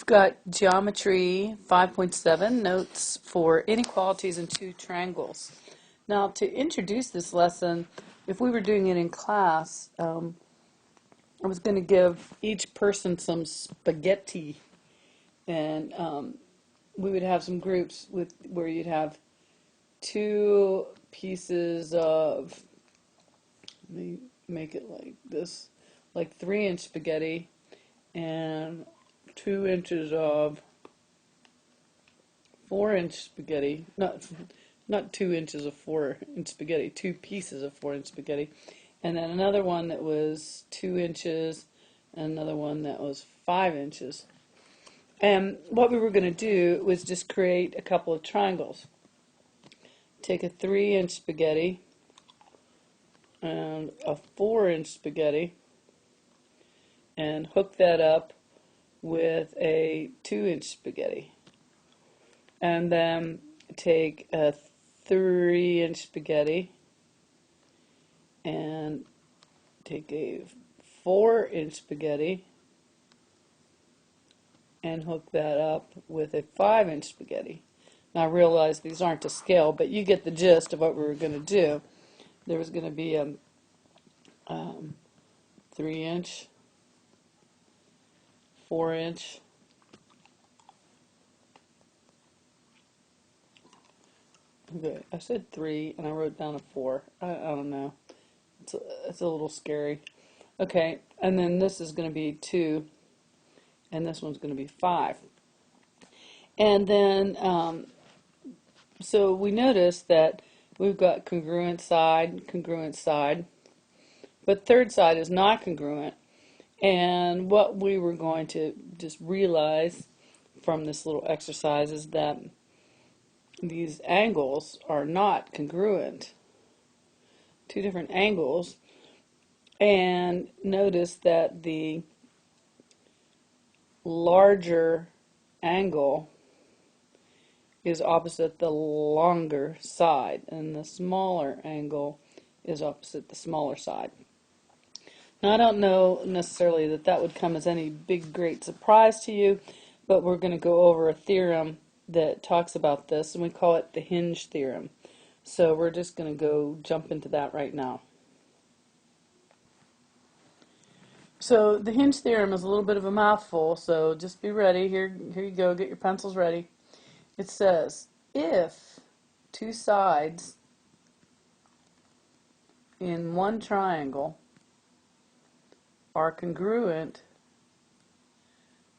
We've got Geometry 5.7, Notes for Inequalities in Two Triangles. Now, to introduce this lesson, if we were doing it in class, I was going to give each person some spaghetti, and we would have some groups where you'd have two pieces of, let me make it like this, like 3-inch spaghetti, and 2 inches of 4-inch spaghetti, not 2 inches of 4-inch spaghetti, 2 pieces of 4-inch spaghetti, and then another one that was 2 inches, and another one that was 5 inches. And what we were going to do was just create a couple of triangles. Take a 3-inch spaghetti and a 4-inch spaghetti and hook that up with a 2-inch spaghetti, and then take a 3-inch spaghetti and take a 4-inch spaghetti and hook that up with a 5-inch spaghetti. Now I realize these aren't to scale, but you get the gist of what we were going to do. There was going to be a 3-inch, 4-inch, okay, I said 3 and I wrote down a 4. I don't know. It's a little scary. Okay, and then this is going to be 2, and this one's going to be 5. And then, so we notice that we've got congruent side, but third side is not congruent. And what we were going to just realize from this little exercise is that these angles are not congruent. Two different angles. And notice that the larger angle is opposite the longer side, and the smaller angle is opposite the smaller side. Now, I don't know necessarily that would come as any big, great surprise to you, but we're going to go over a theorem that talks about this, and we call it the hinge theorem. So we're just going to go jump into that right now. So the hinge theorem is a little bit of a mouthful, so just be ready. Here you go. Get your pencils ready. It says, if two sides in one triangle are congruent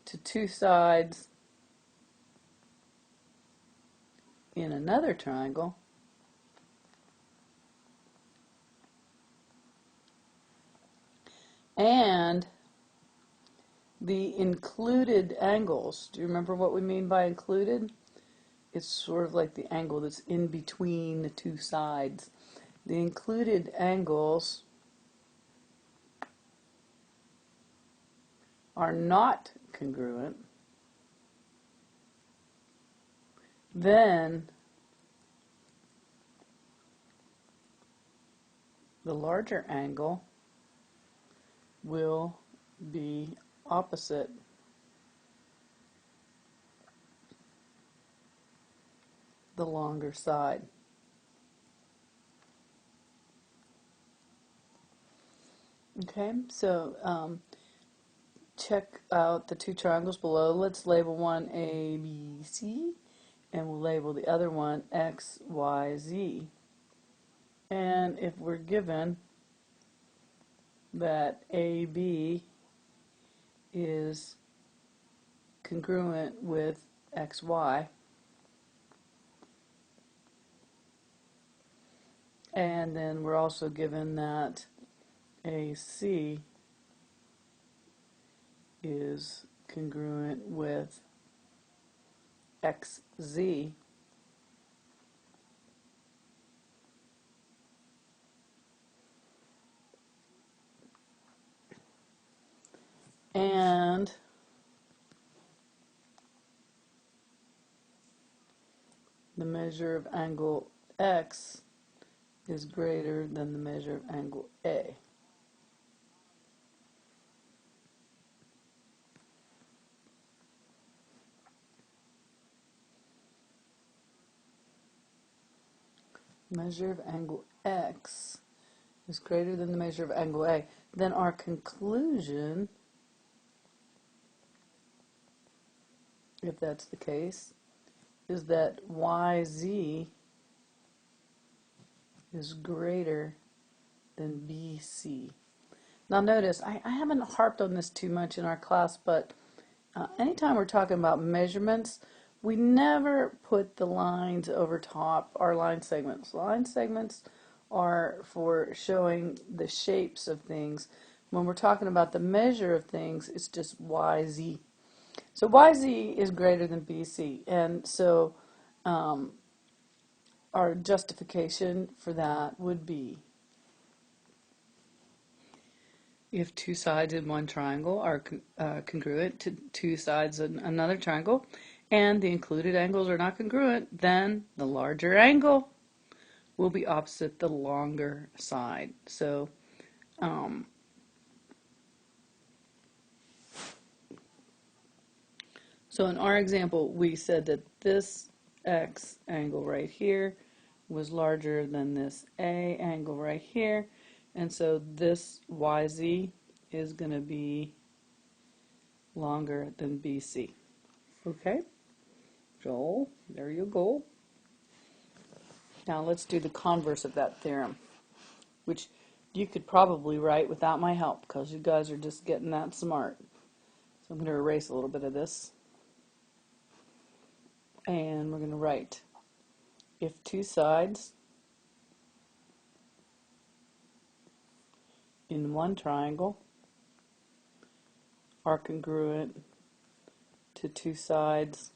to two sides in another triangle, and the included angles, do you remember what we mean by included? It's sort of like the angle that's in between the two sides. The included angles are not congruent, then the larger angle will be opposite the longer side. Okay, so check out the two triangles below. Let's label one A, B, C, and we'll label the other one X, Y, Z. And if we're given that AB is congruent with XY, and then we're also given that AC is congruent with XZ, and the measure of angle X is greater than the measure of angle A. measure of angle X is greater than the measure of angle A, then our conclusion, if that's the case, is that YZ is greater than BC. Now notice, I haven't harped on this too much in our class, but anytime we're talking about measurements, we never put the lines over top our line segments. Line segments are for showing the shapes of things. When we're talking about the measure of things, it's just YZ. So YZ is greater than BC, and so our justification for that would be if two sides in one triangle are congruent to two sides in another triangle, and the included angles are not congruent, then the larger angle will be opposite the longer side. So in our example, we said that this X angle right here was larger than this A angle right here, and so this YZ is going to be longer than BC. Okay, Joel, there you go. Now let's do the converse of that theorem, which you could probably write without my help because you guys are just getting that smart. So I'm going to erase a little bit of this. And we're going to write, if two sides in one triangle are congruent to two sides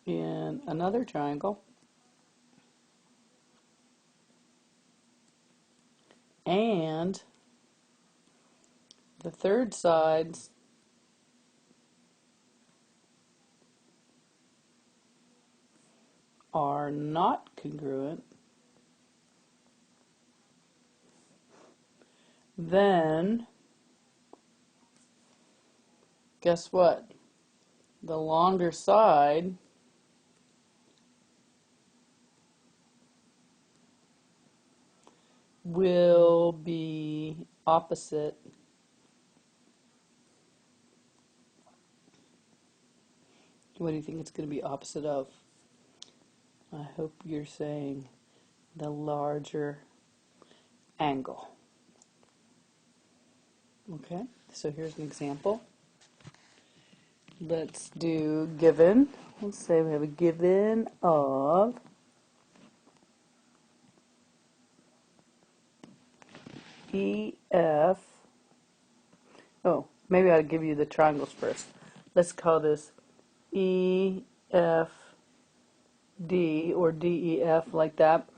in another triangle, and the third sides are not congruent, then guess what? The longer side will be opposite what do you think it's going to be opposite of? I hope you're saying the larger angle. Okay, so here's an example. Let's do given. Let's say we have a given of EF. Oh, maybe I'll give you the triangles first. Let's call this EFD or DEF like that,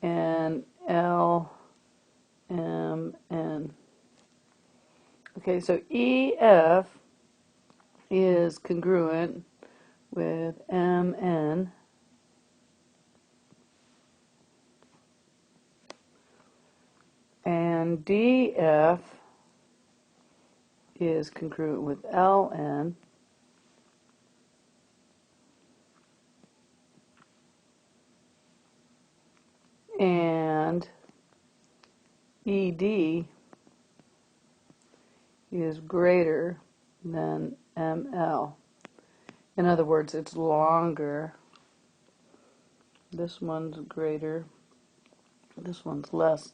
and LMN. Okay, so EF is congruent with MN, and DF is congruent with LN, and ED is greater than ML. In other words, it's longer. This one's greater, this one's less.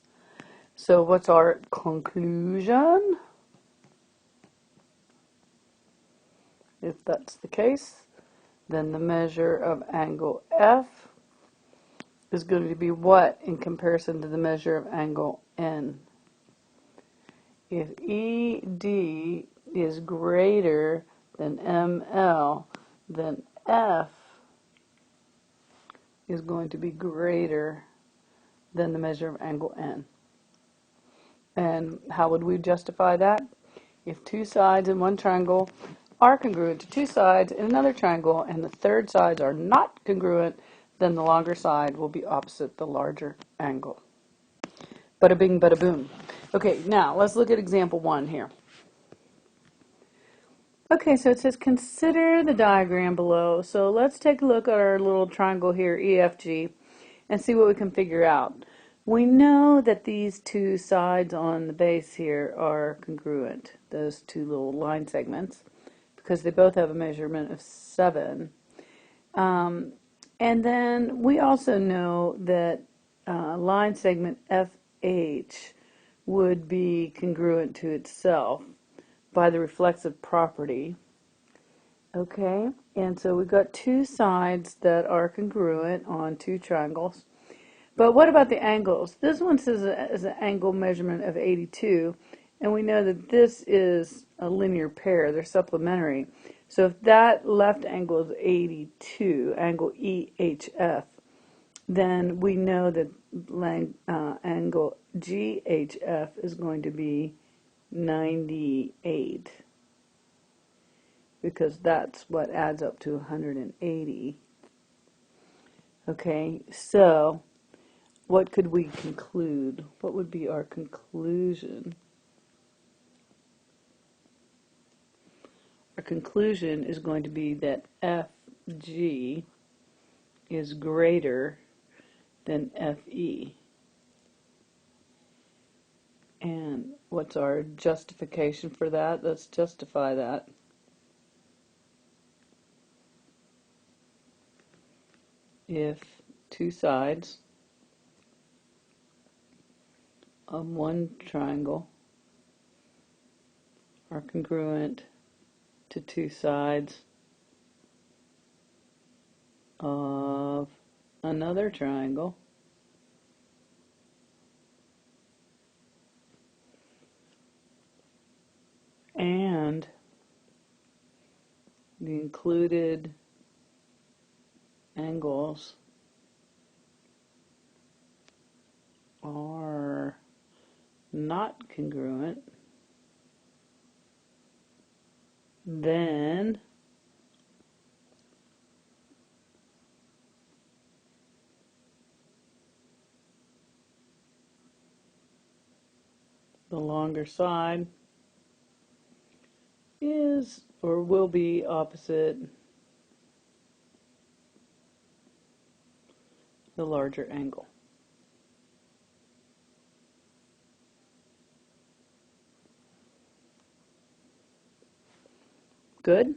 So what's our conclusion? If that's the case, then the measure of angle F is going to be what in comparison to the measure of angle N? If ED is greater than ML, then F is going to be greater than the measure of angle N. And how would we justify that? If two sides in one triangle are congruent to two sides in another triangle, and the third sides are not congruent, then the longer side will be opposite the larger angle. Bada bing, bada boom. Okay, now let's look at example 1 here. Okay, so it says consider the diagram below. So let's take a look at our little triangle here, EFG, and see what we can figure out. We know that these two sides on the base here are congruent, those two little line segments, because they both have a measurement of 7. And then we also know that line segment FH would be congruent to itself by the reflexive property. Okay, and so we've got two sides that are congruent on two triangles. But what about the angles? This one says as an angle measurement of 82, and we know that this is a linear pair, they're supplementary. So if that left angle is 82, angle EHF, then we know that angle GHF is going to be 98, because that's what adds up to 180. Okay, so what could we conclude? What would be our conclusion? Our conclusion is going to be that FG is greater than FE. And what's our justification for that? Let's justify that. If two sides of one triangle are congruent to two sides of another triangle, and the included angles are not congruent, then the longer side is or will be opposite the larger angle. Good?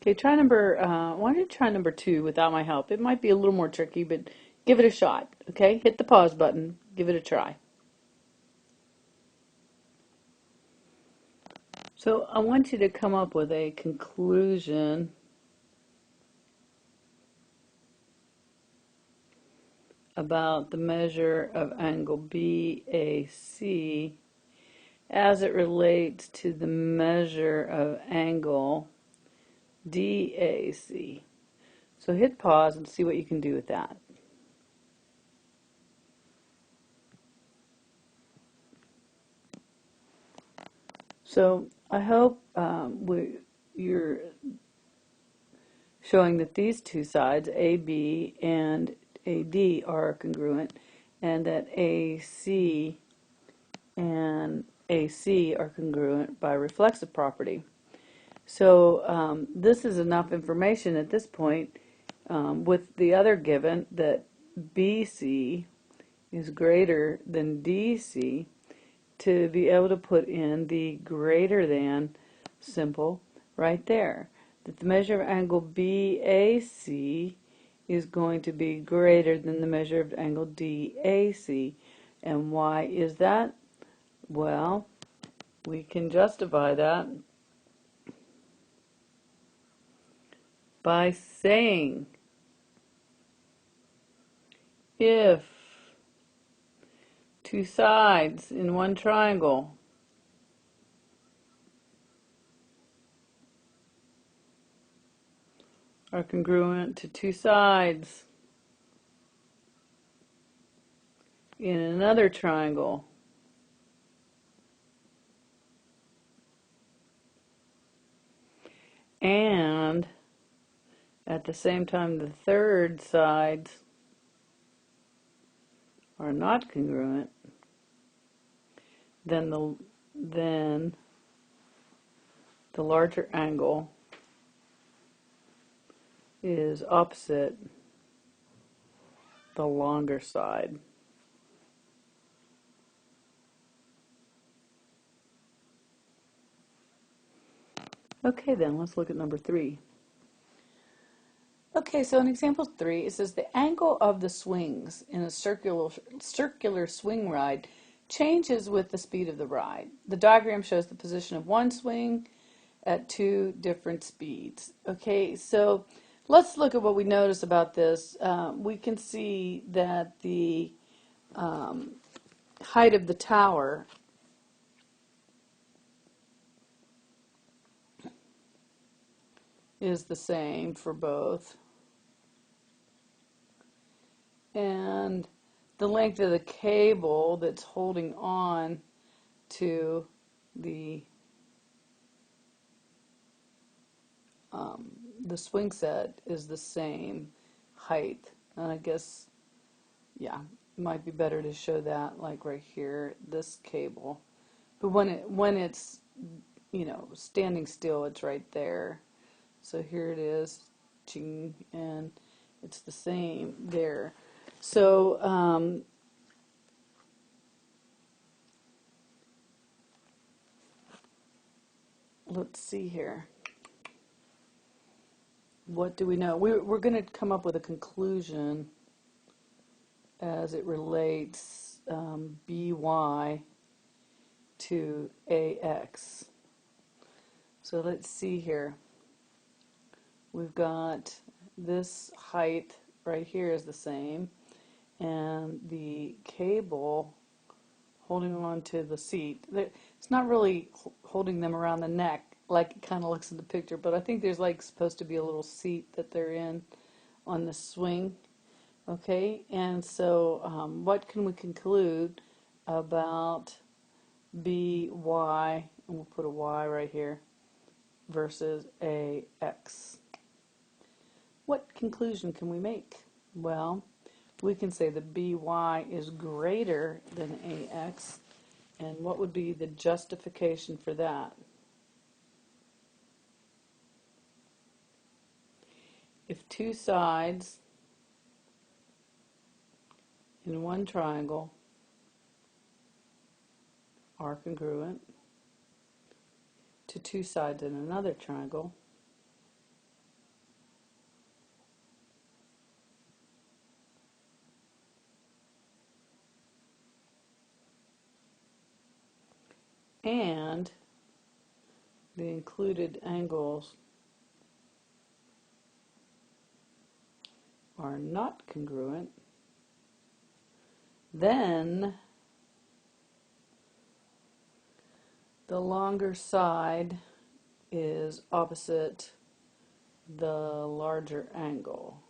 Okay, try number, why don't you try number 2 without my help? It might be a little more tricky, but give it a shot, okay? Hit the pause button, give it a try. So I want you to come up with a conclusion about the measure of angle BAC as it relates to the measure of angle DAC. So hit pause and see what you can do with that. So I hope you're showing that these two sides, AB and AD, are congruent, and that AC and AC are congruent by reflexive property. So this is enough information at this point, with the other given that BC is greater than DC, to be able to put in the greater than symbol right there. That the measure of angle BAC is going to be greater than the measure of angle DAC. And why is that? Well, we can justify that by saying if two sides in one triangle are congruent to two sides in another triangle, and at the same time the third sides are not congruent, then the the larger angle is opposite the longer side. Okay, then let's look at number 3. Okay, so in example 3, it says the angle of the swings in a circular swing ride changes with the speed of the ride. The diagram shows the position of one swing at 2 different speeds. Okay, so let's look at what we notice about this. We can see that the height of the tower is the same for both. And the length of the cable that's holding on to the swing set is the same height. And I guess, yeah, it might be better to show that like right here, this cable. But when it's, you know, standing still, it's right there. So here it is, ching, and it's the same there. So let's see here. What do we know? We're going to come up with a conclusion as it relates by to ax. So let's see here. We've got this height right here is the same, and the cable holding on to the seat. It's not really holding them around the neck like it kind of looks in the picture, but I think there's like supposed to be a little seat that they're in on the swing. Okay, and so what can we conclude about by, and we'll put a y right here, versus ax? What conclusion can we make? Well, we can say that by is greater than ax, and what would be the justification for that? If 2 sides in one triangle are congruent to 2 sides in another triangle, and the included angles are not congruent, then the longer side is opposite the larger angle.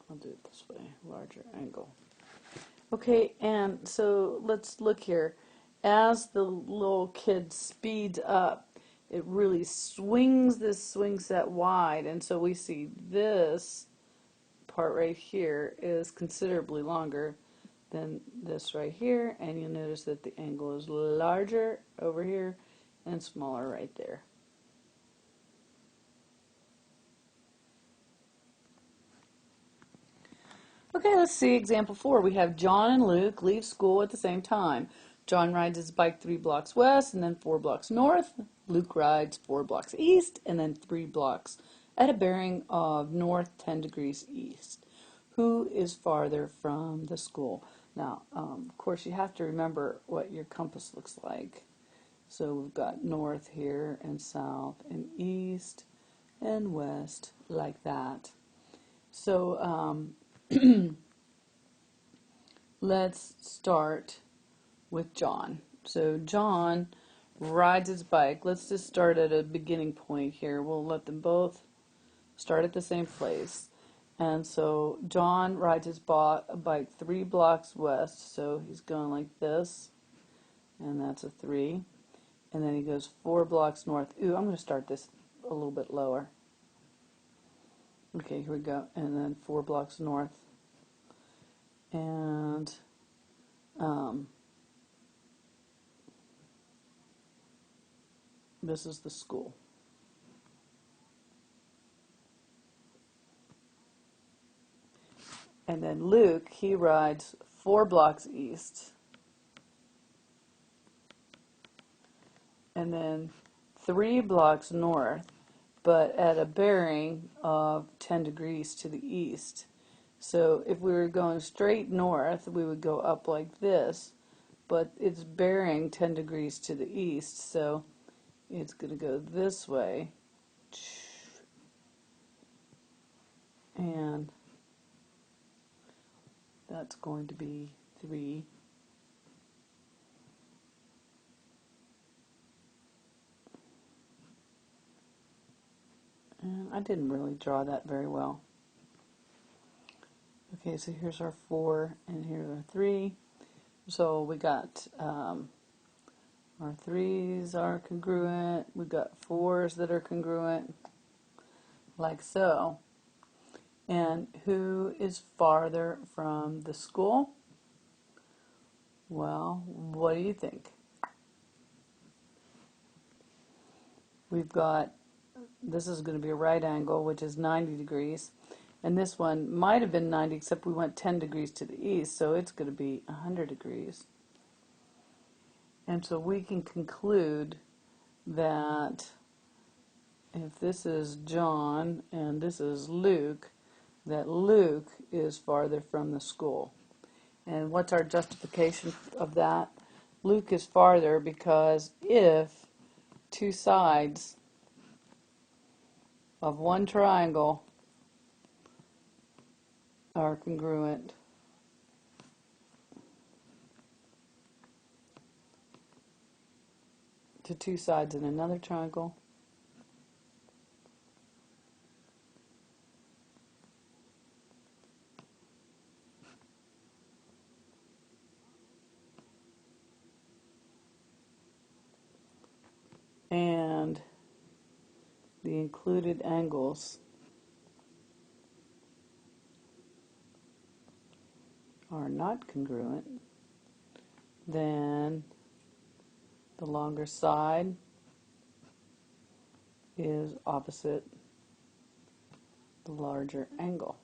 I'll do it this way, larger angle. Okay, and so let's look here. As the little kid speeds up, it really swings this swing set wide, and so we see this part right here is considerably longer than this right here, and you'll notice that the angle is larger over here and smaller right there. Okay, let's see example 4. We have John and Luke leave school at the same time. John rides his bike 3 blocks west and then 4 blocks north. Luke rides 4 blocks east and then 3 blocks at a bearing of north 10 degrees east. Who is farther from the school? Now, of course, you have to remember what your compass looks like. So we've got north here and south and east and west like that. So let's start with John. So John rides his bike. Let's just start at a beginning point here. We'll let them both start at the same place. And so John rides his bike 3 blocks west. So he's going like this, and that's a 3. And then he goes 4 blocks north. Ooh, I'm going to start this a little bit lower. Okay, here we go. And then 4 blocks north. And This is the school. And then Luke, he rides 4 blocks east. And then 3 blocks north, but at a bearing of 10 degrees to the east. So if we were going straight north, we would go up like this, but it's bearing 10 degrees to the east, so it's going to go this way. And that's going to be 3. And I didn't really draw that very well. Okay, so here's our 4 and here's our 3. So we got our 3s are congruent. We got 4s that are congruent, like so. And who is farther from the school? Well, what do you think? We've got, this is going to be a right angle, which is 90 degrees. And this one might have been 90, except we went 10 degrees to the east, so it's going to be 100 degrees. And so we can conclude that if this is John and this is Luke, that Luke is farther from the school. And what's our justification of that? Luke is farther because if 2 sides of one triangle are congruent, to 2 sides in another triangle, and the included angles are not congruent, then the longer side is opposite the larger angle.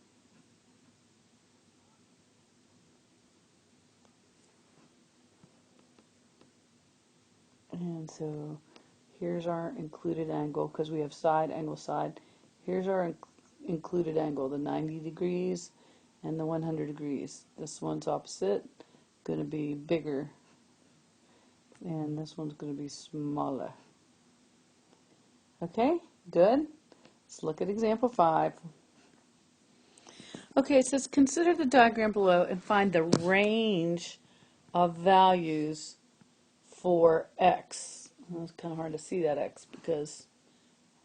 And so here's our included angle, because we have side, angle, side. Here's our included angle, the 90 degrees and the 100 degrees. This one's opposite, going to be bigger, and this one's going to be smaller. Okay, good. Let's look at example 5. Okay, it says consider the diagram below and find the range of values for x. Well, it's kind of hard to see that x because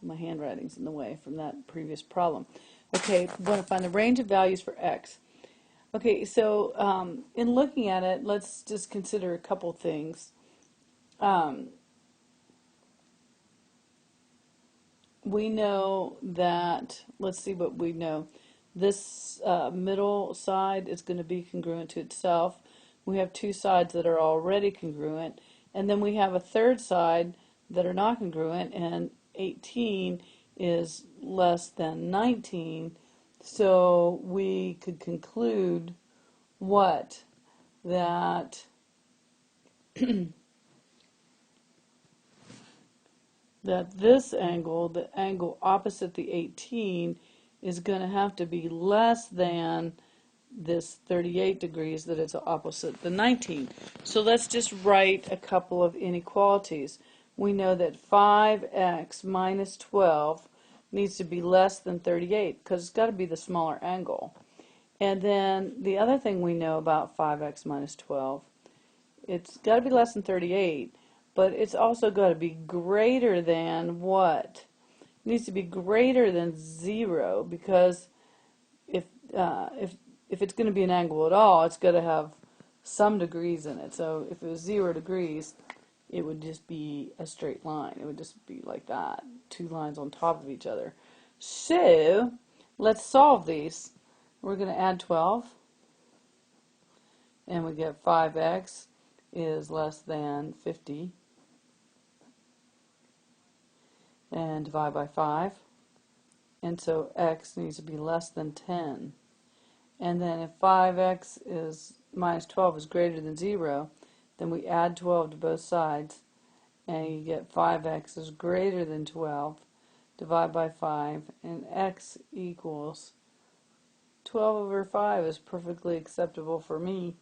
my handwriting's in the way from that previous problem. Okay, we want to find the range of values for x. Okay, so in looking at it, let's just consider a couple things. We know that, let's see what we know. This middle side is going to be congruent to itself. We have 2 sides that are already congruent, and then we have a third side that are not congruent, and 18 is less than 19. So we could conclude what? That that this angle, the angle opposite the 18, is going to have to be less than this 38 degrees that is opposite the 19. So let's just write a couple of inequalities. We know that 5x minus 12 needs to be less than 38 because it's got to be the smaller angle. And then the other thing we know about 5x minus 12, it's got to be less than 38, but it's also got to be greater than what? It needs to be greater than 0, because if it's going to be an angle at all, it's got to have some degrees in it. So if it was 0 degrees, it would just be a straight line. It would just be like that, 2 lines on top of each other. So let's solve these. We're going to add 12, and we get 5x is less than 50. and divide by 5. And so x needs to be less than 10. And then if 5x is minus 12 is greater than 0, then we add 12 to both sides, and you get 5x is greater than 12, divide by 5, and x equals 12 over 5 is perfectly acceptable for me.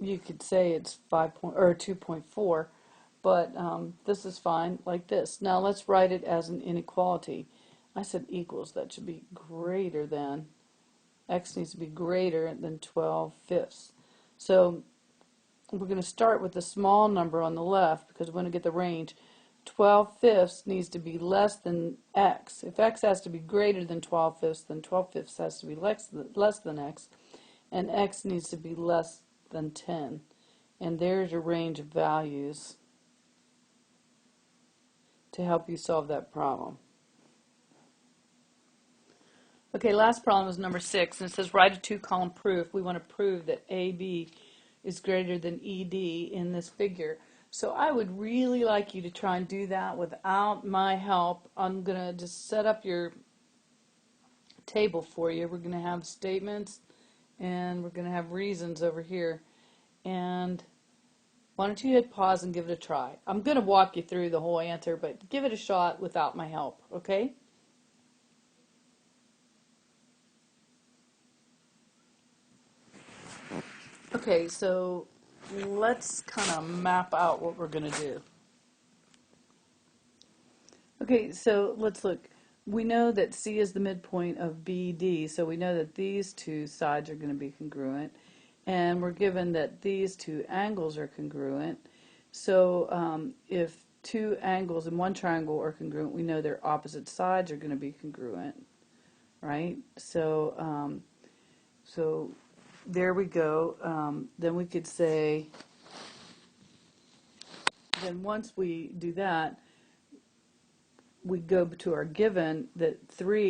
You could say it's 2.4, but this is fine like this. Now let's write it as an inequality. I said equals, that should be greater than, x needs to be greater than 12 fifths. So we're going to start with the small number on the left because we want to get the range. 12 fifths needs to be less than x. If x has to be greater than 12 fifths, then 12 fifths has to be less than x, and x needs to be less than 10. And there's your range of values to help you solve that problem. Okay, last problem is number 6, and it says write a two-column proof. We want to prove that AB is greater than ED in this figure. So I would really like you to try and do that without my help. I'm going to just set up your table for you. We're going to have statements and we're going to have reasons over here. And why don't you hit pause and give it a try. I'm going to walk you through the whole answer, but give it a shot without my help, okay? Okay, so let's kind of map out what we're going to do. Okay, so let's look. We know that C is the midpoint of BD, so we know that these two sides are going to be congruent. And we're given that these two angles are congruent. So if two angles in one triangle are congruent, we know their opposite sides are going to be congruent, right? So there we go. Then we could say, then once we do that, we go to our given that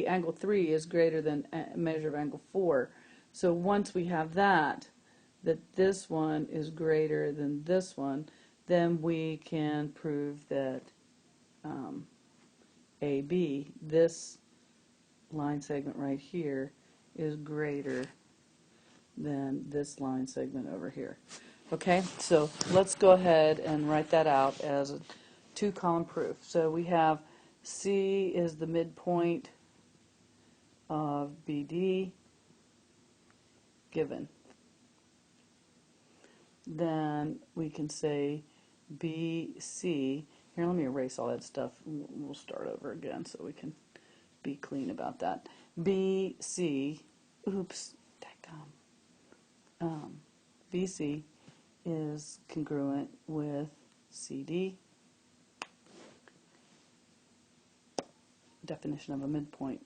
angle 3 is greater than a measure of angle 4. So once we have that this one is greater than this one, then we can prove that AB, this line segment right here, is greater than this line segment over here. Okay, so let's go ahead and write that out as a two-column proof. So we have C is the midpoint of BD given. Then we can say BC. Here, let me erase all that stuff. We'll start over again so we can be clean about that. BC, oops, BC is congruent with CD. Definition of a midpoint.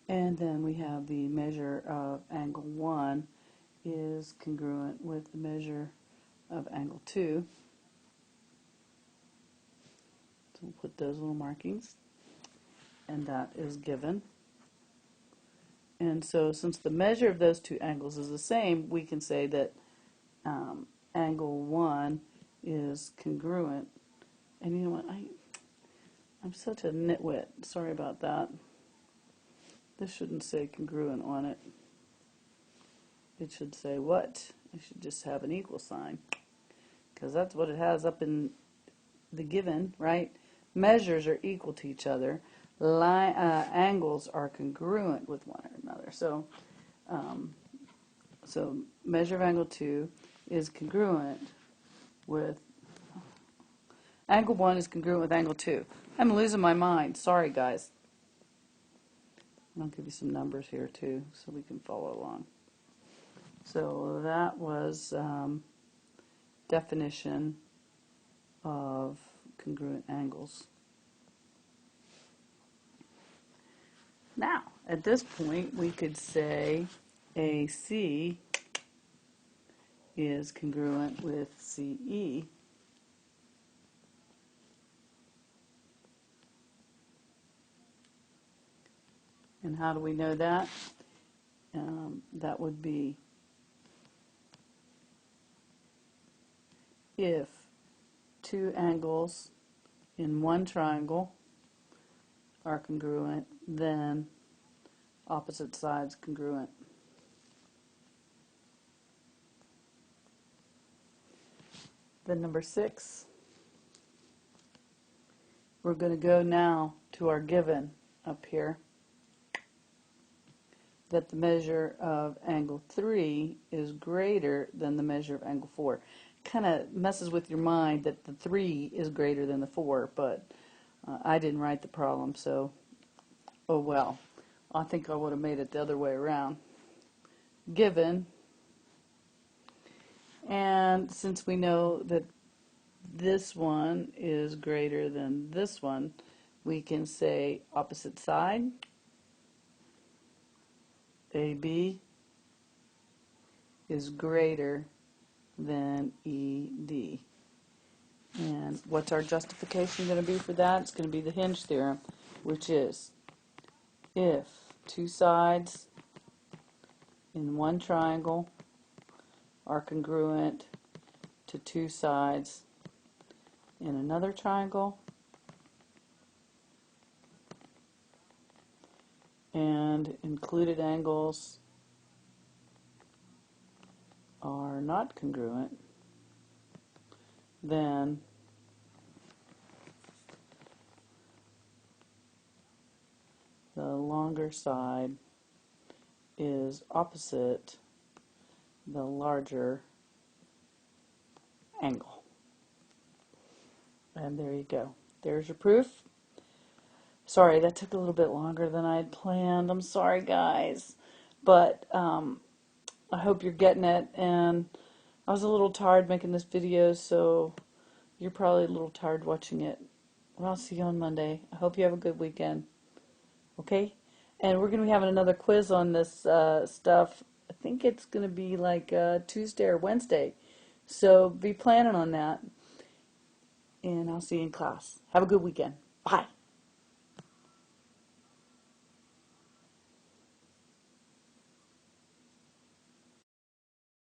And then we have the measure of angle 1 is congruent with the measure of angle 2. So we'll put those little markings, and that is given. And so since the measure of those two angles is the same, we can say that angle 1 is congruent. And you know what, I'm such a nitwit. Sorry about that. This shouldn't say congruent on it. It should say what? It should just have an equal sign, because that's what it has up in the given, right? Measures are equal to each other. Angles are congruent with one another. So measure of angle 2 is congruent with angle 1 is congruent with angle 2. I'm losing my mind. Sorry, guys. I'll give you some numbers here too so we can follow along. So that was definition of congruent angles. Now, at this point, we could say AC is congruent with CE. And how do we know that? that would be if two angles in one triangle are congruent, then opposite sides congruent. Then number 6, we're going to go now to our given up here, that the measure of angle 3 is greater than the measure of angle 4. Kind of messes with your mind that the 3 is greater than the 4, but I didn't write the problem, so oh well. I think I would have made it the other way around. Given, and since we know that this one is greater than this one, we can say opposite side, AB, is greater than ED. And what's our justification going to be for that? It's going to be the hinge theorem, which is if two sides in one triangle are congruent to two sides in another triangle, and included angles are not congruent, then the longer side is opposite the larger angle. And there you go. There's your proof. Sorry, that took a little bit longer than I had planned. I'm sorry, guys. But I hope you're getting it. And I was a little tired making this video, so you're probably a little tired watching it. Well, I'll see you on Monday. I hope you have a good weekend. Okay? And we're going to be having another quiz on this stuff. I think it's going to be like Tuesday or Wednesday. So be planning on that. And I'll see you in class. Have a good weekend. Bye.